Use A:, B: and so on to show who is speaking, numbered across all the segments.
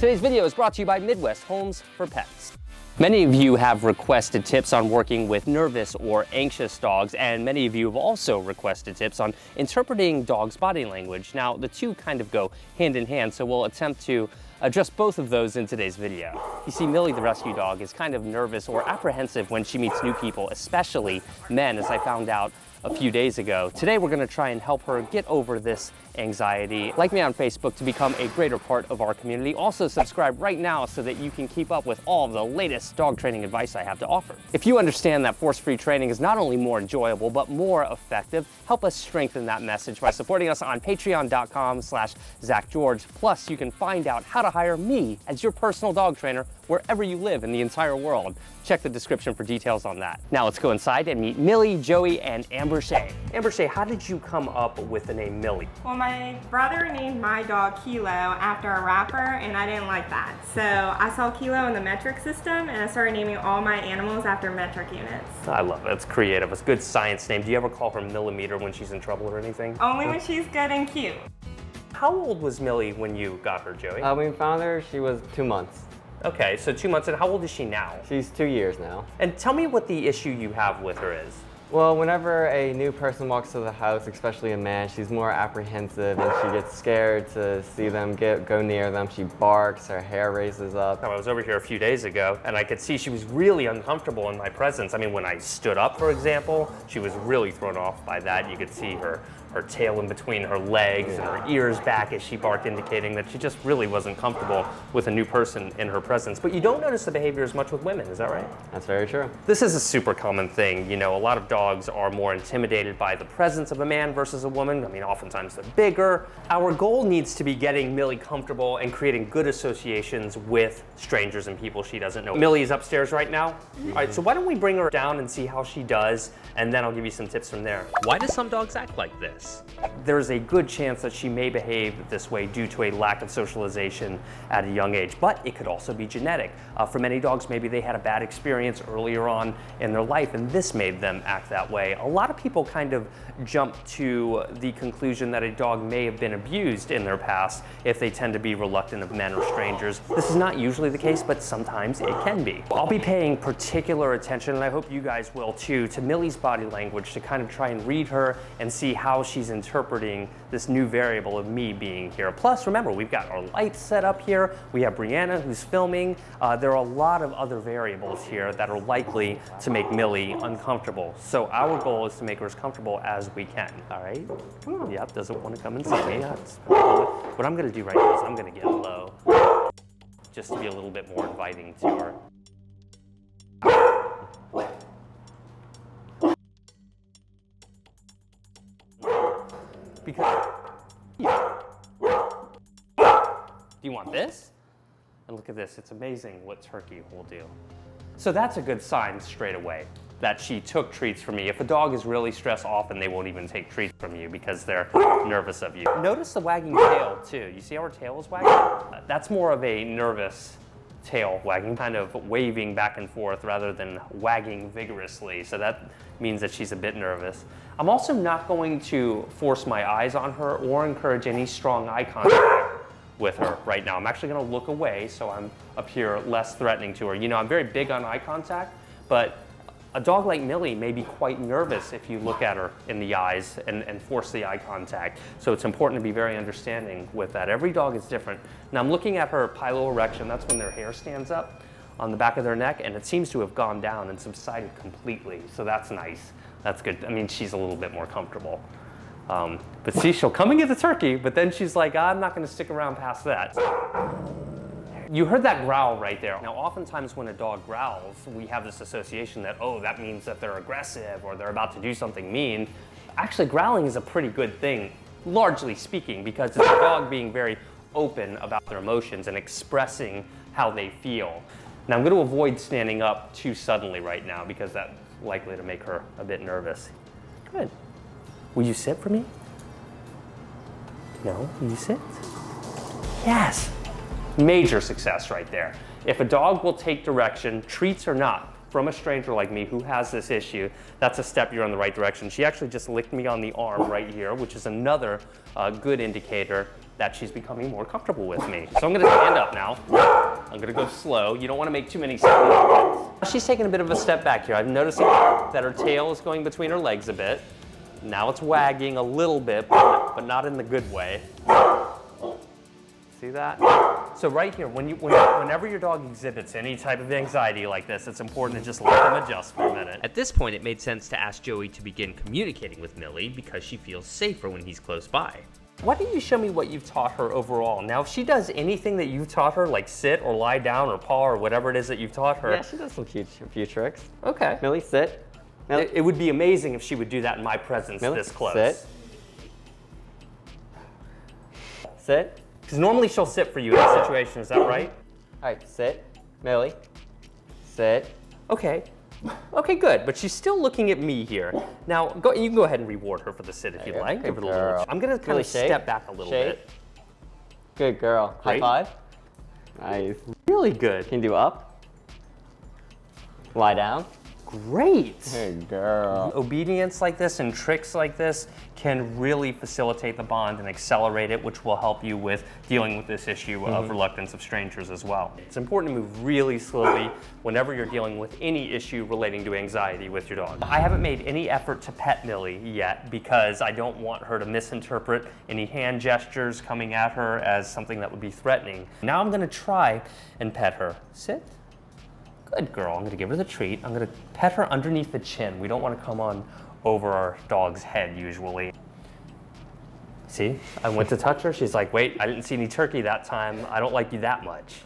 A: Today's video is brought to you by Midwest Homes for Pets. Many of you have requested tips on working with nervous or anxious dogs, and many of you have also requested tips on interpreting dogs' body language. Now, the two kind of go hand in hand, so we'll attempt to address both of those in today's video. You see, Millie, the rescue dog, is kind of nervous or apprehensive when she meets new people, especially men, as I found out a few days ago. Today, we're gonna try and help her get over this anxiety. Like me on Facebook to become a greater part of our community. Also subscribe right now so that you can keep up with all of the latest dog training advice I have to offer. If you understand that force-free training is not only more enjoyable, but more effective, help us strengthen that message by supporting us on patreon.com/ZachGeorge. Plus, you can find out how to hire me as your personal dog trainer wherever you live in the entire world. Check the description for details on that. Now let's go inside and meet Millie, Joey, and Amber Shea. Amber Shea, how did you come up with the name Millie?
B: Well, my brother named my dog Kilo after a rapper, and I didn't like that. So I saw Kilo in the metric system, and I started naming all my animals after metric units.
A: I love it. It's creative. It's a good science name. Do you ever call her Millimeter when she's in trouble or anything?
B: Only when she's good and cute.
A: How old was Millie when you got her, Joey?
C: When we found her, she was 2 months.
A: Okay, so 2 months, and how old is she now?
C: She's 2 years now.
A: And tell me what the issue you have with her is.
C: Well, whenever a new person walks to the house, especially a man, she's more apprehensive and she gets scared to see them go near them. She barks, her hair raises up.
A: I was over here a few days ago and I could see she was really uncomfortable in my presence. I mean, when I stood up, for example, she was really thrown off by that. You could see her tail in between her legs and her ears back as she barked, indicating that she just really wasn't comfortable with a new person in her presence. But you don't notice the behavior as much with women, is that right?
C: That's very true.
A: This is a super common thing. You know, a lot of dogs are more intimidated by the presence of a man versus a woman. I mean, oftentimes they're bigger. Our goal needs to be getting Millie comfortable and creating good associations with strangers and people she doesn't know. Millie is upstairs right now. All right, so why don't we bring her down and see how she does, and then I'll give you some tips from there. Why do some dogs act like this? There's a good chance that she may behave this way due to a lack of socialization at a young age, but it could also be genetic. For many dogs, maybe they had a bad experience earlier on in their life and this made them act that way. A lot of people kind of jump to the conclusion that a dog may have been abused in their past if they tend to be reluctant of men or strangers. This is not usually the case, but sometimes it can be. I'll be paying particular attention, and I hope you guys will too, to Millie's body language to kind of try and read her and see how she's interpreting this new variable of me being here. Plus, remember, we've got our lights set up here. We have Brianna who's filming. There are a lot of other variables here that are likely to make Millie uncomfortable. So our goal is to make her as comfortable as we can, all right? Yep, doesn't want to come and see me. What I'm gonna do right now is I'm gonna get low, just to be a little bit more inviting to her. Because, do you want this? And look at this, it's amazing what turkey will do. So that's a good sign straight away that she took treats from me. If a dog is really stressed, often they won't even take treats from you because they're nervous of you. Notice the wagging tail too. You see how her tail is wagging? That's more of a nervous tail wagging, kind of waving back and forth rather than wagging vigorously. So that means that she's a bit nervous. I'm also not going to force my eyes on her or encourage any strong eye contact with her right now. I'm actually gonna look away so I'm up here less threatening to her. You know, I'm very big on eye contact, but a dog like Millie may be quite nervous if you look at her in the eyes and force the eye contact. So it's important to be very understanding with that. Every dog is different. Now I'm looking at her piloerection. That's when their hair stands up on the back of their neck, and it seems to have gone down and subsided completely. So that's nice. That's good. I mean, she's a little bit more comfortable. But see, she'll come and get the turkey, but then she's like, I'm not gonna stick around past that. You heard that growl right there. Now, oftentimes when a dog growls, we have this association that, oh, that means that they're aggressive or they're about to do something mean. Actually, growling is a pretty good thing, largely speaking, because it's a dog being very open about their emotions and expressing how they feel. Now, I'm going to avoid standing up too suddenly right now because that's likely to make her a bit nervous. Good. Will you sit for me? No? Will you sit? Yes. Major success right there. If a dog will take direction, treats or not, from a stranger like me who has this issue, that's a step you're in the right direction. She actually just licked me on the arm right here, which is another good indicator that she's becoming more comfortable with me. So I'm gonna stand up now. I'm gonna go slow. You don't wanna make too many steps. She's taking a bit of a step back here. I'm noticing that her tail is going between her legs a bit. Now it's wagging a little bit, but not in the good way. See that? So right here, whenever your dog exhibits any type of anxiety like this, it's important to just let them adjust for a minute. At this point, it made sense to ask Joey to begin communicating with Millie because she feels safer when he's close by. Why don't you show me what you've taught her overall? Now, if she does anything that you've taught her, like sit or lie down or paw or whatever it is that you've taught her.
C: Yeah, she does some few tricks.
A: Okay.
C: Millie, sit. Millie.
A: It would be amazing if she would do that in my presence
C: Millie,
A: this close.
C: Sit. Sit.
A: Because normally she'll sit for you in a situation, is that right?
C: All right, sit. Millie, sit.
A: Okay. Okay, good. But she's still looking at me here. Now, you can go ahead and reward her for the sit if you'd like. Give her a little. I'm going to kind of step back a little bit.
C: Good girl.
A: Great.
C: High five. Nice.
A: Really good.
C: Can you do up? Lie down.
A: Great.
C: Good girl.
A: Obedience like this and tricks like this can really facilitate the bond and accelerate it, which will help you with dealing with this issue of reluctance of strangers as well. It's important to move really slowly whenever you're dealing with any issue relating to anxiety with your dog. I haven't made any effort to pet Millie yet because I don't want her to misinterpret any hand gestures coming at her as something that would be threatening. Now I'm going to try and pet her. Sit. Good girl. I'm going to give her the treat. I'm going to pet her underneath the chin. We don't want to come on over our dog's head usually. See, I went to touch her. She's like, wait, I didn't see any turkey that time. I don't like you that much.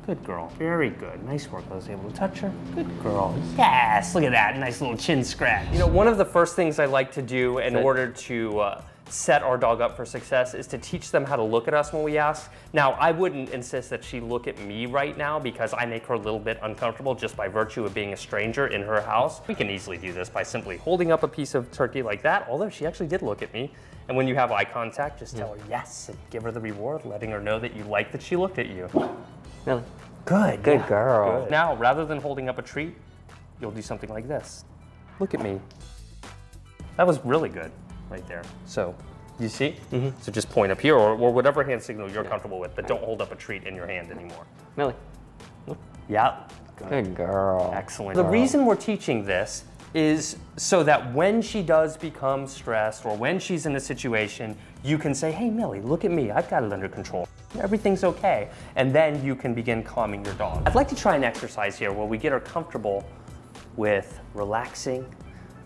A: Good girl. Very good. Nice work. I was able to touch her. Good girl. Yes, look at that. Nice little chin scratch. You know, one of the first things I like to do in order to set our dog up for success is to teach them how to look at us when we ask. Now, I wouldn't insist that she look at me right now because I make her a little bit uncomfortable just by virtue of being a stranger in her house. We can easily do this by simply holding up a piece of turkey like that, although she actually did look at me. And when you have eye contact, just tell her yes and give her the reward, letting her know that you like that she looked at you.
C: Millie.
A: Good.
C: Good girl.
A: Good. Now, rather than holding up a treat, you'll do something like this. Look at me. That was really good. Right there. So, you see? So just point up here or whatever hand signal you're comfortable with, but don't hold up a treat in your hand anymore.
C: Millie.
A: Yep.
C: Good girl.
A: Excellent. The reason we're teaching this is so that when she does become stressed or when she's in a situation, you can say, hey, Millie, look at me. I've got it under control. Everything's okay. And then you can begin calming your dog. I'd like to try an exercise here where we get her comfortable with relaxing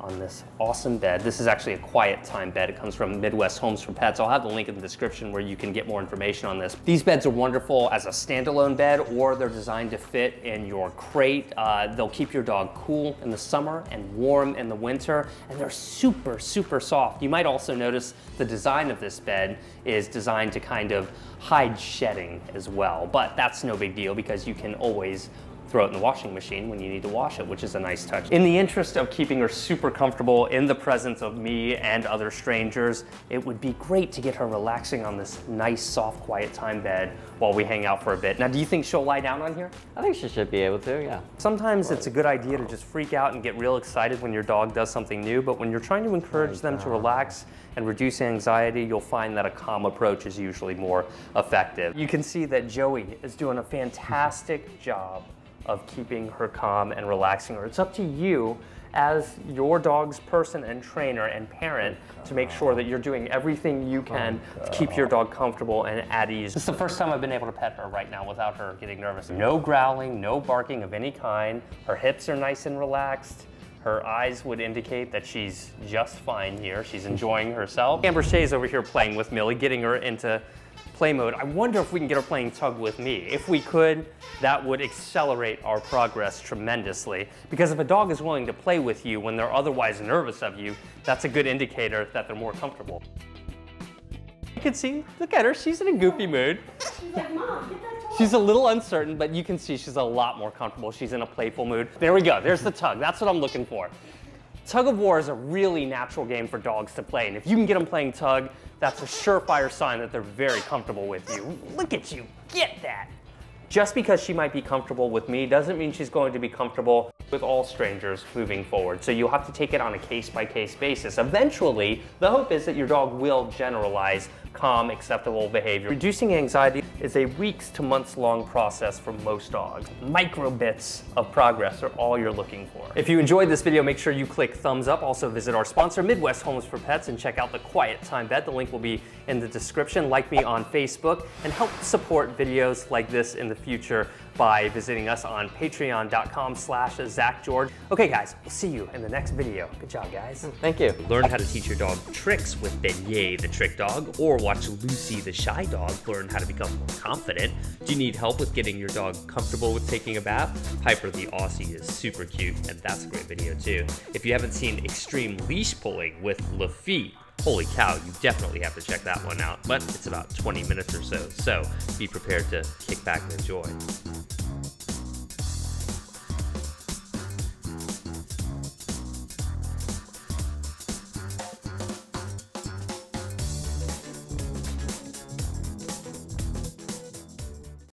A: on this awesome bed. This is actually a quiet time bed. It comes from Midwest Homes for Pets. I'll have the link in the description where you can get more information on this. These beds are wonderful as a standalone bed, or they're designed to fit in your crate. They'll keep your dog cool in the summer and warm in the winter, and they're super, super soft. You might also notice the design of this bed is designed to kind of hide shedding as well, but that's no big deal because you can always throw it in the washing machine when you need to wash it, which is a nice touch. In the interest of keeping her super comfortable in the presence of me and other strangers, it would be great to get her relaxing on this nice, soft, quiet time bed while we hang out for a bit. Now, do you think she'll lie down on here?
C: I think she should be able to, yeah.
A: Sometimes it's a good idea to just freak out and get real excited when your dog does something new, but when you're trying to encourage them to relax and reduce anxiety, you'll find that a calm approach is usually more effective. You can see that Joey is doing a fantastic job of keeping her calm and relaxing her. It's up to you as your dog's person and trainer and parent to make sure that you're doing everything you can to keep your dog comfortable and at ease. This is the first time I've been able to pet her right now without her getting nervous. No growling, no barking of any kind. Her hips are nice and relaxed. Her eyes would indicate that she's just fine here. She's enjoying herself. Amber Shay's over here playing with Millie, getting her into play mode. I wonder if we can get her playing tug with me. If we could, that would accelerate our progress tremendously. Because if a dog is willing to play with you when they're otherwise nervous of you, that's a good indicator that they're more comfortable. You can see, look at her, she's in a goofy mood.
B: She's like, Mom, get that toy.
A: She's a little uncertain, but you can see she's a lot more comfortable. She's in a playful mood. There we go, there's the tug. That's what I'm looking for. Tug of war is a really natural game for dogs to play, and if you can get them playing tug, that's a surefire sign that they're very comfortable with you. Look at you, get that. Just because she might be comfortable with me doesn't mean she's going to be comfortable with all strangers moving forward. So you'll have to take it on a case-by-case basis. Eventually, the hope is that your dog will generalize calm, acceptable behavior. Reducing anxiety is a weeks to months long process for most dogs. Micro bits of progress are all you're looking for. If you enjoyed this video, make sure you click thumbs up. Also visit our sponsor, Midwest Homes for Pets, and check out the Quiet Time Vet. The link will be in the description. Like me on Facebook and help support videos like this in the future by visiting us on patreon.com/ZachGeorge. Okay guys, we'll see you in the next video. Good job guys.
C: Thank you.
A: Learn how to teach your dog tricks with Beignet the trick dog, or watch Lucy the shy dog learn how to become more confident. Do you need help with getting your dog comfortable with taking a bath? Piper the Aussie is super cute, and that's a great video too. If you haven't seen extreme leash pulling with Lafitte, holy cow, you definitely have to check that one out, but it's about 20 minutes or so, so be prepared to kick back and enjoy.